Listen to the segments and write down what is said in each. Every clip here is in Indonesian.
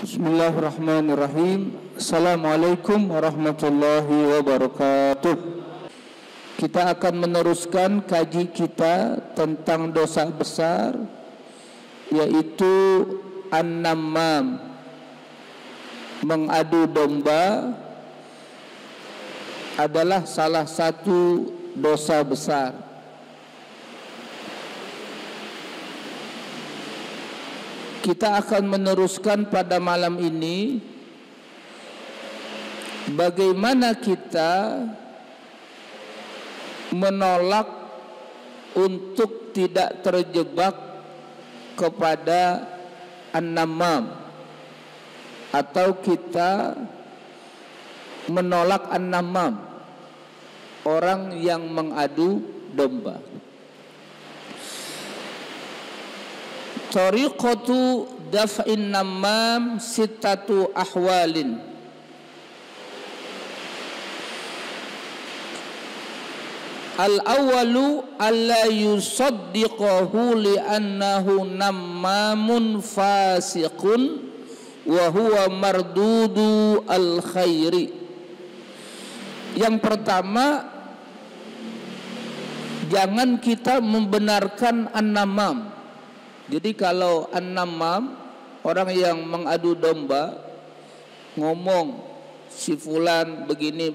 Bismillahirrahmanirrahim. Assalamualaikum warahmatullahi wabarakatuh. Kita akan meneruskan kaji kita tentang dosa besar, yaitu an-namam, mengadu domba adalah salah satu dosa besar. Kita akan meneruskan pada malam ini bagaimana kita menolak untuk tidak terjebak kepada an-namam, atau kita menolak an-namam, orang yang mengadu domba. Tariqatu daf'in namam sittatu ahwalin. Al-awwalu alla yusaddiqahu li'annahu nammamun fasiqun wa huwa mardudu al-khairi. Yang pertama, jangan kita membenarkan an-namam. Jadi kalau an-namam, orang yang mengadu domba, ngomong si fulan begini,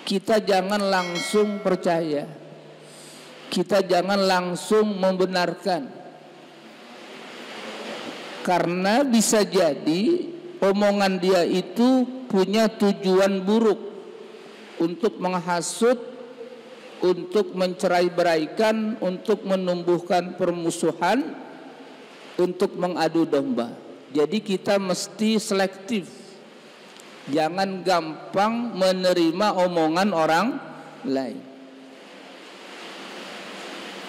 kita jangan langsung percaya, kita jangan langsung membenarkan, karena bisa jadi omongan dia itu punya tujuan buruk untuk menghasut, untuk mencerai-beraikan, untuk menumbuhkan permusuhan, untuk mengadu domba. Jadi kita mesti selektif, jangan gampang menerima omongan orang lain.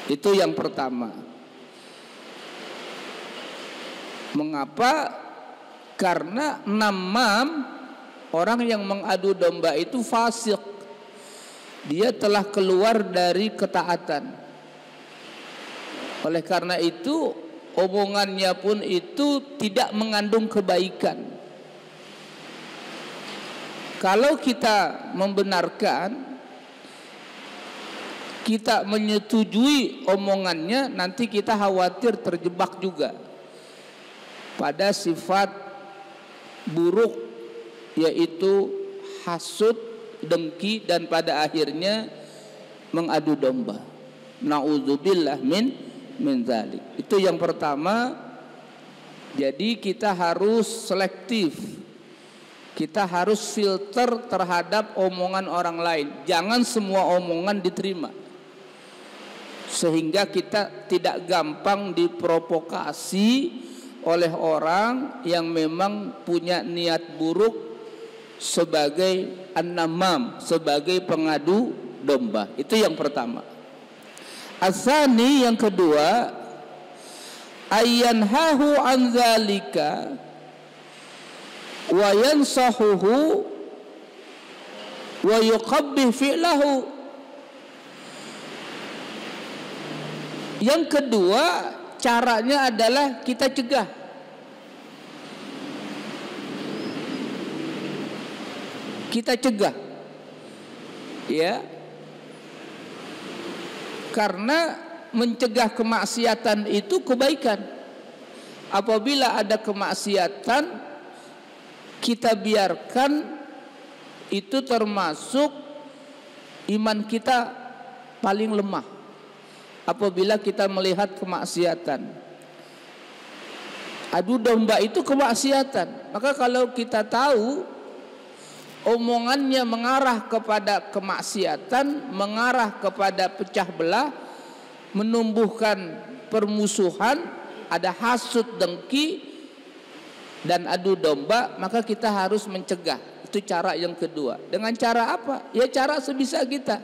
Itu yang pertama. Mengapa? Karena namam, orang yang mengadu domba itu fasik. Dia telah keluar dari ketaatan. Oleh karena itu, omongannya pun itu tidak mengandung kebaikan. Kalau kita membenarkan, kita menyetujui omongannya, nanti kita khawatir terjebak juga pada sifat buruk, yaitu hasud, dengki, dan pada akhirnya mengadu domba. Na'udzubillah min dzalik. Itu yang pertama. Jadi kita harus selektif, kita harus filter terhadap omongan orang lain. Jangan semua omongan diterima, sehingga kita tidak gampang diprovokasi oleh orang yang memang punya niat buruk sebagai an-namam, sebagai pengadu domba. Itu yang pertama. Asani, yang kedua, ayyanhahu an dzalika wa yansahuhu wa yuqabbih fi'lahu. Yang kedua, caranya adalah kita cegah. Kita cegah, ya, karena mencegah kemaksiatan itu kebaikan. Apabila ada kemaksiatan, kita biarkan, itu termasuk iman kita paling lemah. Apabila kita melihat kemaksiatan, adu domba itu kemaksiatan, maka kalau kita tahu omongannya mengarah kepada kemaksiatan, mengarah kepada pecah belah, menumbuhkan permusuhan, ada hasud, dengki, dan adu domba, maka kita harus mencegah. Itu cara yang kedua. Dengan cara apa? Ya cara sebisa kita.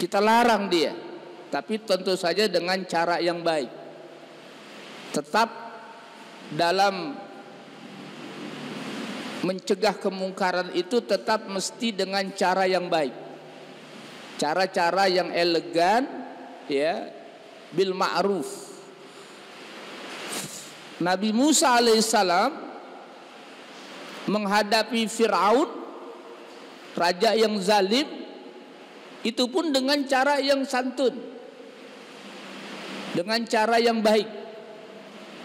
Kita larang dia, tapi tentu saja dengan cara yang baik. Tetap dalam mencegah kemungkaran itu tetap mesti dengan cara yang baik, cara-cara yang elegan, ya, bil ma'ruf. Nabi Musa alaihissalam menghadapi Fir'aun, raja yang zalim, itu pun dengan cara yang santun, dengan cara yang baik.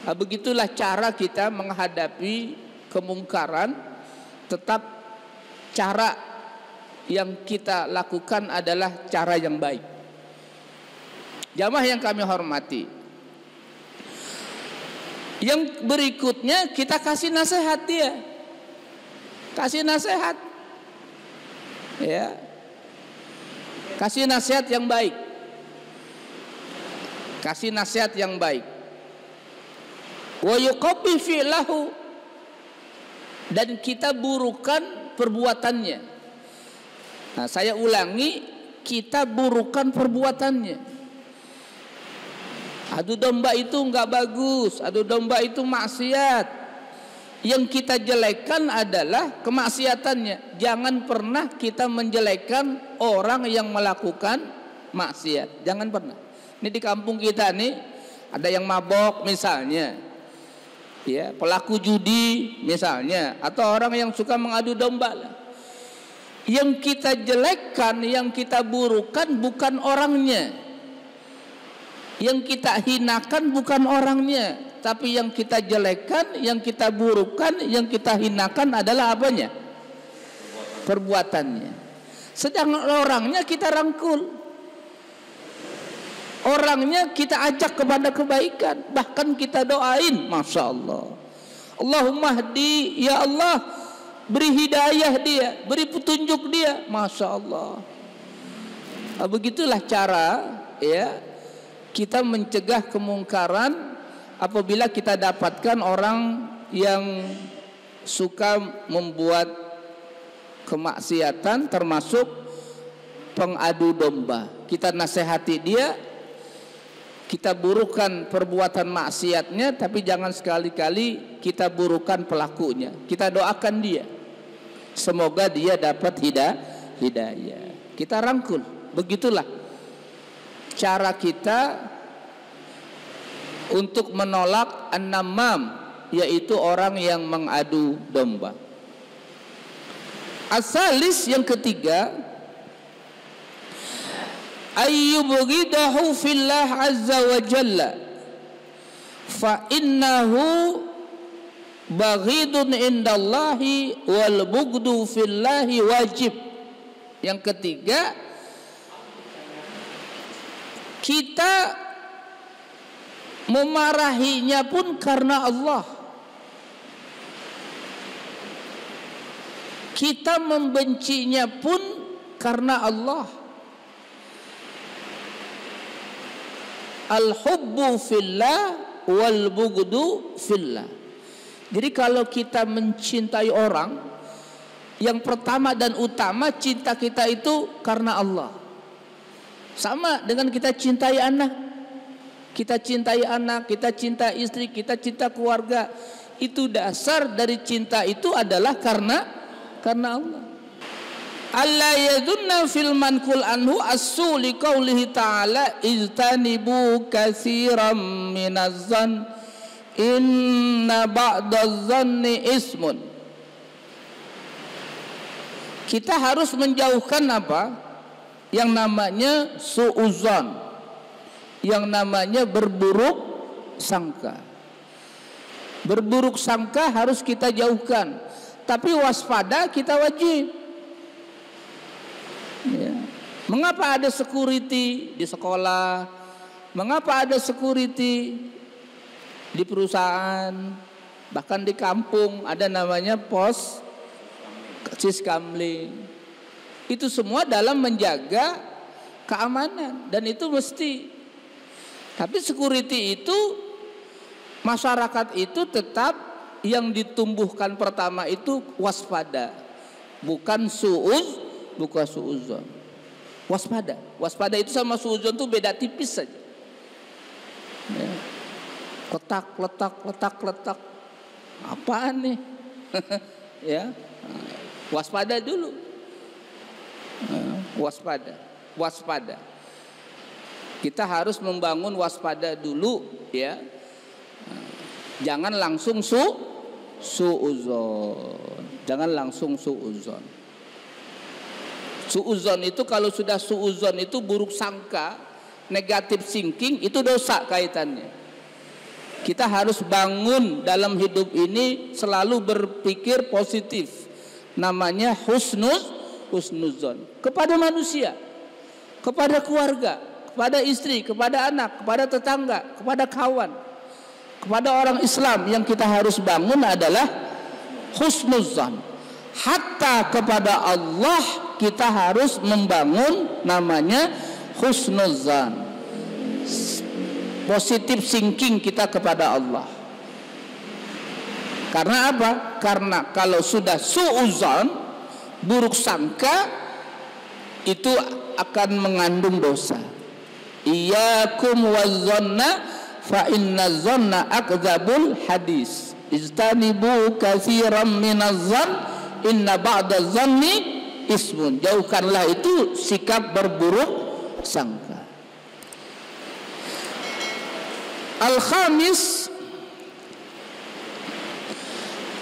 Nah, begitulah cara kita menghadapi kemungkaran, tetap cara yang kita lakukan adalah cara yang baik. Jamaah yang kami hormati, yang berikutnya kita kasih nasihat dia, kasih nasihat, ya, kasih nasihat yang baik, kasih nasihat yang baik. Wa yuqabbi fi'lahu, dan kita burukan perbuatannya. Nah, saya ulangi, kita burukan perbuatannya. Adu domba itu enggak bagus, adu domba itu maksiat. Yang kita jelekkan adalah kemaksiatannya. Jangan pernah kita menjelekkan orang yang melakukan maksiat. Jangan pernah. Ini di kampung kita nih ada yang mabok misalnya, ya, pelaku judi misalnya, atau orang yang suka mengadu domba lah. Yang kita jelekkan, yang kita burukan bukan orangnya, yang kita hinakan bukan orangnya, tapi yang kita jelekkan, yang kita burukan, yang kita hinakan adalah apanya? Perbuatannya. Sedangkan orangnya kita rangkul, orangnya kita ajak kepada kebaikan, bahkan kita doain, masya Allah, Allahumma hdi, ya Allah, beri hidayah dia, beri petunjuk dia, masya Allah. Nah, begitulah cara, ya, kita mencegah kemungkaran apabila kita dapatkan orang yang suka membuat kemaksiatan, termasuk pengadu domba. Kita nasihati dia, kita burukan perbuatan maksiatnya, tapi jangan sekali-kali kita burukan pelakunya. Kita doakan dia, semoga dia dapat hidayah. Kita rangkul. Begitulah cara kita untuk menolak an-namam, yaitu orang yang mengadu domba. Asalis, yang ketiga, ayyubghidahu fillah azza wa jalla fa innahu baghidun indallahi wal bughdu fillahi wajib. Yang ketiga, kita memarahinya pun karena Allah, kita membencinya pun karena Allah. Al-hubbu fillah wal bughdu fillah. Jadi kalau kita mencintai orang, yang pertama dan utama, cinta kita itu karena Allah. Sama dengan kita cintai anak, kita cintai anak, kita cinta istri, kita cinta keluarga. Itu dasar dari cinta itu adalah karena Allah. Allah yadunna fil mankul anhu as-su li qaulihi ta'ala ijtanibu katsiran minaz-zann inna ba'daz-zanni ismun. Kita harus menjauhkan apa? Yang namanya su'uzan, yang namanya berburuk sangka. Berburuk sangka harus kita jauhkan, tapi waspada kita wajib, ya. Mengapa ada security di sekolah? Mengapa ada security di perusahaan? Bahkan di kampung ada namanya pos siskamling. Itu semua dalam menjaga keamanan, dan itu mesti. Tapi security itu, masyarakat itu tetap yang ditumbuhkan pertama itu waspada, bukan suuzon. Waspada. Waspada itu sama suuzon itu beda tipis saja. Ya. Letak. Apaan nih? Ya. Waspada dulu. Waspada. Kita harus membangun waspada dulu, ya. Jangan langsung su'uzon. Jangan langsung su'uzon. Su'uzon itu kalau sudah su'uzon itu buruk sangka, negatif thinking, itu dosa kaitannya. Kita harus bangun dalam hidup ini selalu berpikir positif. Namanya husnuzon kepada manusia, kepada keluarga, kepada istri, kepada anak, kepada tetangga, kepada kawan, kepada orang Islam. Yang kita harus bangun adalah husnuzon. Hatta kepada Allah kita harus membangun namanya husnuzon, positive thinking kita kepada Allah. Karena apa? Karena kalau sudah su'uzon, buruk sangka, itu akan mengandung dosa. Iyyakum wazzanna fa inna zanna akdzabul hadis. Ijtanibu katsiran minaz-zann inna ba'da zanni ismun. Jauhkanlah itu sikap berburuk sangka. Al-khamis,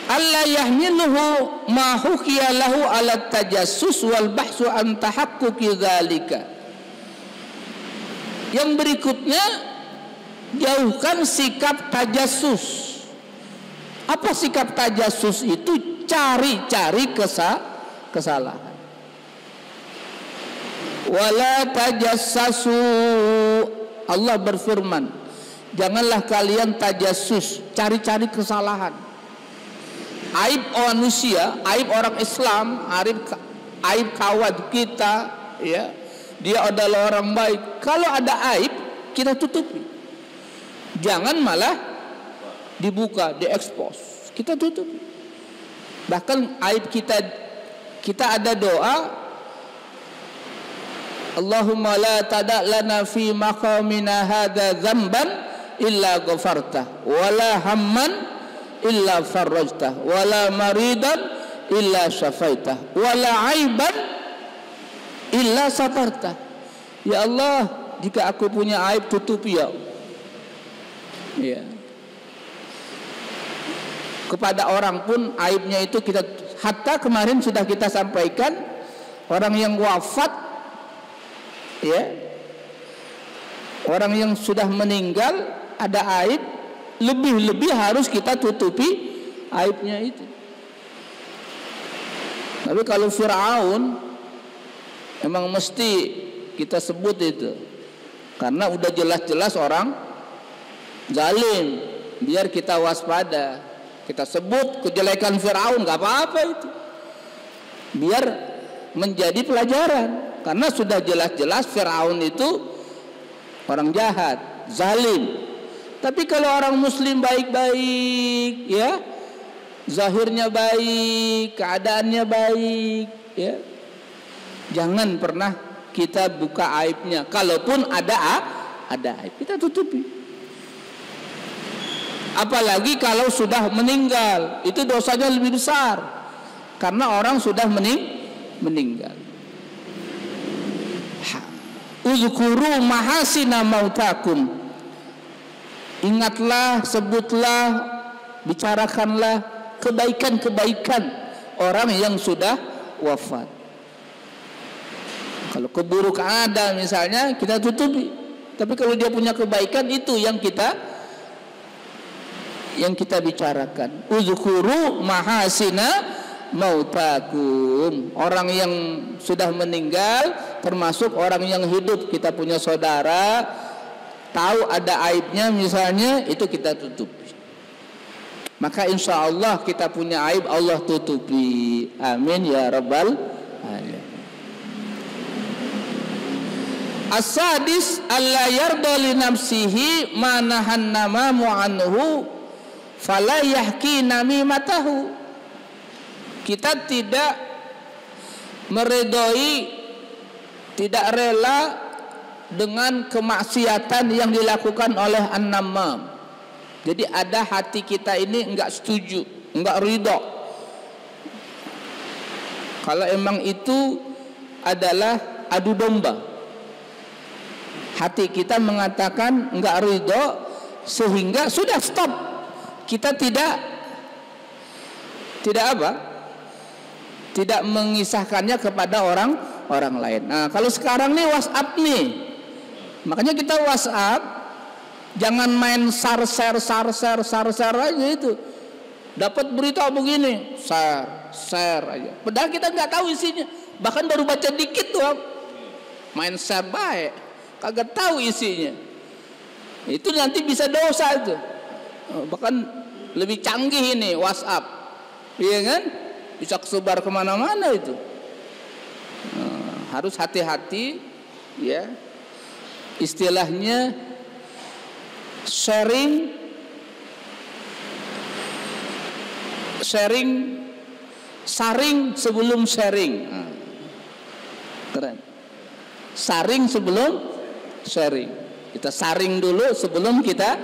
alla yahmiluhu ma hukiya lahu ala tajassus wal bahsu an tahaqquqi dzalika. Yang berikutnya, jauhkan sikap tajassus. Apa sikap tajassus itu? Cari-cari kesalahan. Wala tajassasu. Allah berfirman, janganlah kalian tajassus, cari-cari kesalahan. Aib manusia, aib orang Islam, aib kawan kita, ya, dia adalah orang baik. Kalau ada aib, kita tutupi. Jangan malah dibuka, diekspos. Kita tutupi. Bahkan aib kita ada doa, Allahumma la tada' lana fi maqamina hadza dzamban illa ghafartah wala hamman illa farajtah wala maridan illa syafaitah wala aiban illa satartah. Ya Allah, jika aku punya aib, tutupi ya. Ya. Kepada orang pun aibnya itu kita, hatta kemarin sudah kita sampaikan, orang yang wafat, ya, orang yang sudah meninggal ada aib, lebih-lebih harus kita tutupi aibnya itu. Tapi kalau Fir'aun emang mesti kita sebut itu, karena udah jelas-jelas orang zalim, biar kita waspada. Kita sebut kejelekan Fir'aun, gak apa-apa itu, biar menjadi pelajaran. Karena sudah jelas-jelas Fir'aun itu orang jahat, zalim. Tapi kalau orang muslim baik-baik, ya, zahirnya baik, keadaannya baik, ya, jangan pernah kita buka aibnya. Kalaupun ada aib, kita tutupi. Apalagi kalau sudah meninggal, itu dosanya lebih besar, karena orang sudah meninggal. Uzkuru mahasina mautakum. Ingatlah, sebutlah, bicarakanlah kebaikan-kebaikan orang yang sudah wafat. Kalau keburukan ada misalnya, kita tutupi. Tapi kalau dia punya kebaikan, itu yang kita bicarakan. Uzkuru mahasina mautakum. Orang yang sudah meninggal, termasuk orang yang hidup, kita punya saudara, tahu ada aibnya misalnya, itu kita tutupi. Maka insya Allah kita punya aib, Allah tutupi. Amin ya rabbal alamin. As-sadis alla yarda li nafsihi ma nahannama mu'anhu fala yahki namimatahu. Kita tidak meridhoi, tidak rela dengan kemaksiatan yang dilakukan oleh an-namam. Jadi ada hati kita ini enggak setuju, enggak ridho. Kalau emang itu adalah adu domba, hati kita mengatakan enggak ridho, sehingga sudah stop. kita tidak apa? Tidak mengisahkannya kepada orang lain. Nah, kalau sekarang nih WhatsApp nih. Makanya kita WhatsApp jangan main share aja itu. Dapat berita begini, share aja. Padahal kita nggak tahu isinya. Bahkan baru baca dikit tuh. Main share baik, kagak tahu isinya. Itu nanti bisa dosa itu. Bahkan lebih canggih ini WhatsApp, iya kan? Bisa kesebar kemana-mana itu. Harus hati-hati, ya. Istilahnya sharing saring sebelum sharing. Keren. Saring sebelum sharing. Kita saring dulu sebelum kita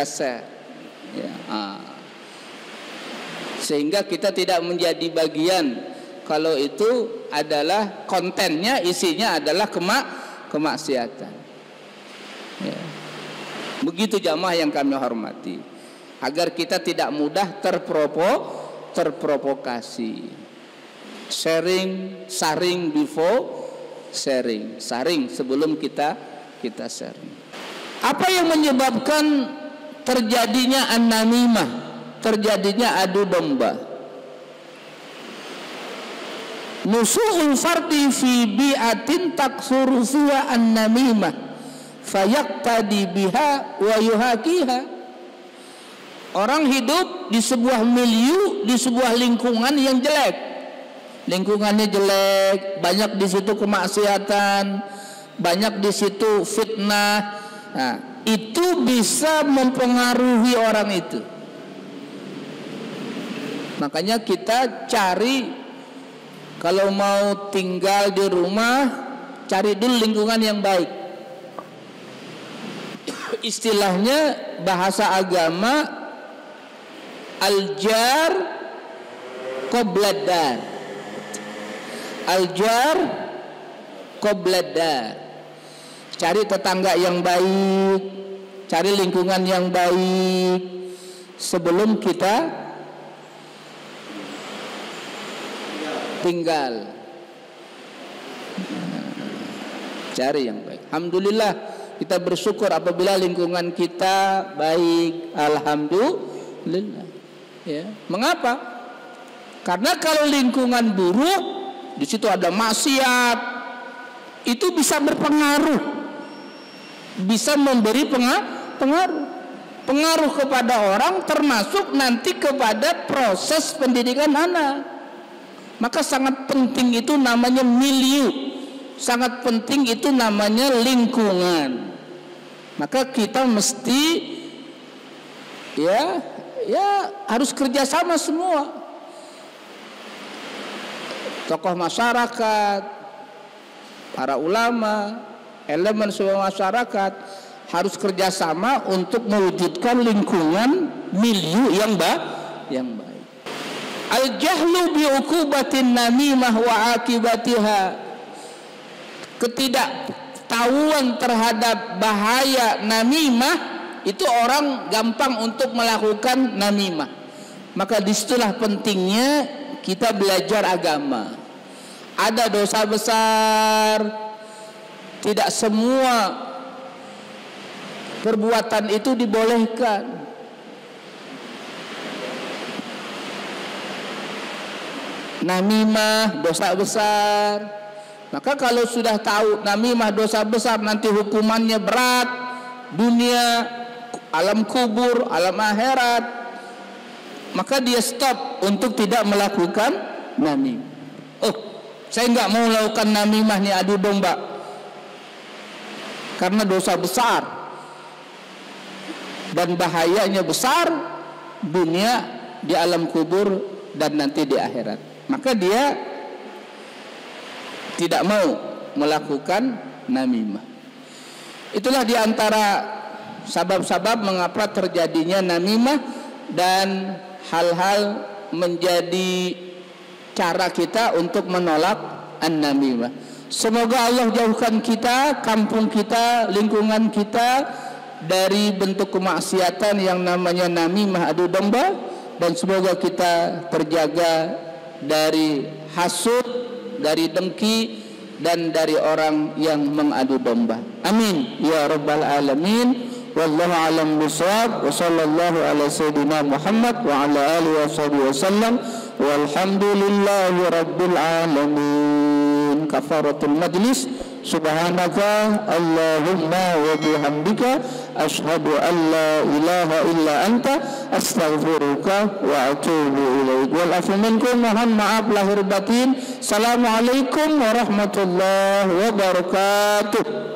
share. Ya. Sehingga kita tidak menjadi bagian kalau itu adalah kontennya, isinya adalah kemaksiatan. Ya. Begitu jamaah yang kami hormati, agar kita tidak mudah terprovokasi. Saring before sharing, saring sebelum kita sharing. Apa yang menyebabkan terjadinya an-namimah, terjadinya adu domba? Nusu'ul fardi fi bi'atin taksuru fiha an-namimah fayaqtadi biha wa yuhakiha. Orang hidup di sebuah milieu, di sebuah lingkungan yang jelek. Lingkungannya jelek, banyak di situ kemaksiatan, banyak di situ fitnah. Nah, itu bisa mempengaruhi orang itu. Makanya kita cari, kalau mau tinggal di rumah, cari dulu lingkungan yang baik. Istilahnya bahasa agama al-jar qobladar. Al-jar qobladar. Cari tetangga yang baik, cari lingkungan yang baik sebelum kita tinggal. Cari yang baik. Alhamdulillah, kita bersyukur apabila lingkungan kita baik. Alhamdulillah. Ya. Mengapa? Karena kalau lingkungan buruk, di situ ada maksiat, itu bisa berpengaruh, bisa memberi pengaruh kepada orang, termasuk nanti kepada proses pendidikan anak. Maka sangat penting itu namanya milieu, sangat penting itu namanya lingkungan. Maka kita mesti ya harus kerjasama semua. Tokoh masyarakat, para ulama, elemen semua masyarakat harus kerjasama untuk mewujudkan lingkungan milieu yang baik. Al-jahlu bi'ukubatin namimah wa akibatiha. Ketidaktahuan terhadap bahaya namimah, itu orang gampang untuk melakukan namimah. Maka disitulah pentingnya kita belajar agama. Ada dosa besar, tidak semua perbuatan itu dibolehkan. Namimah dosa besar. Maka kalau sudah tahu namimah dosa besar, nanti hukumannya berat, dunia, alam kubur, alam akhirat, maka dia stop untuk tidak melakukan namimah. Oh, saya nggak mau melakukan namimah nih, adu domba, karena dosa besar dan bahayanya besar, dunia, di alam kubur, dan nanti di akhirat. Maka dia tidak mau melakukan namimah. Itulah diantara sabab-sabab mengapa terjadinya namimah, dan hal-hal menjadi cara kita untuk menolak an-namimah. Semoga Allah jauhkan kita, kampung kita, lingkungan kita dari bentuk kemaksiatan yang namanya namimah, adu domba, dan semoga kita terjaga dari hasud, dari dengki, dan dari orang yang mengadu domba. Amin ya rabbal alamin. Wallahu a'lam bishawab. Wa sallallahu ala sayyidina Muhammad wa ala alihi wa sallam. Walhamdulillahi rabbil alamin. Kafaratul majlis. Subhanaka Allahumma wa bihamdika asyhadu an la ilaha illa anta astaghfiruka wa atubu ilaik. Wal afu minkum, mohon maaf lahir batin. Assalamualaikum warahmatullahi wabarakatuh.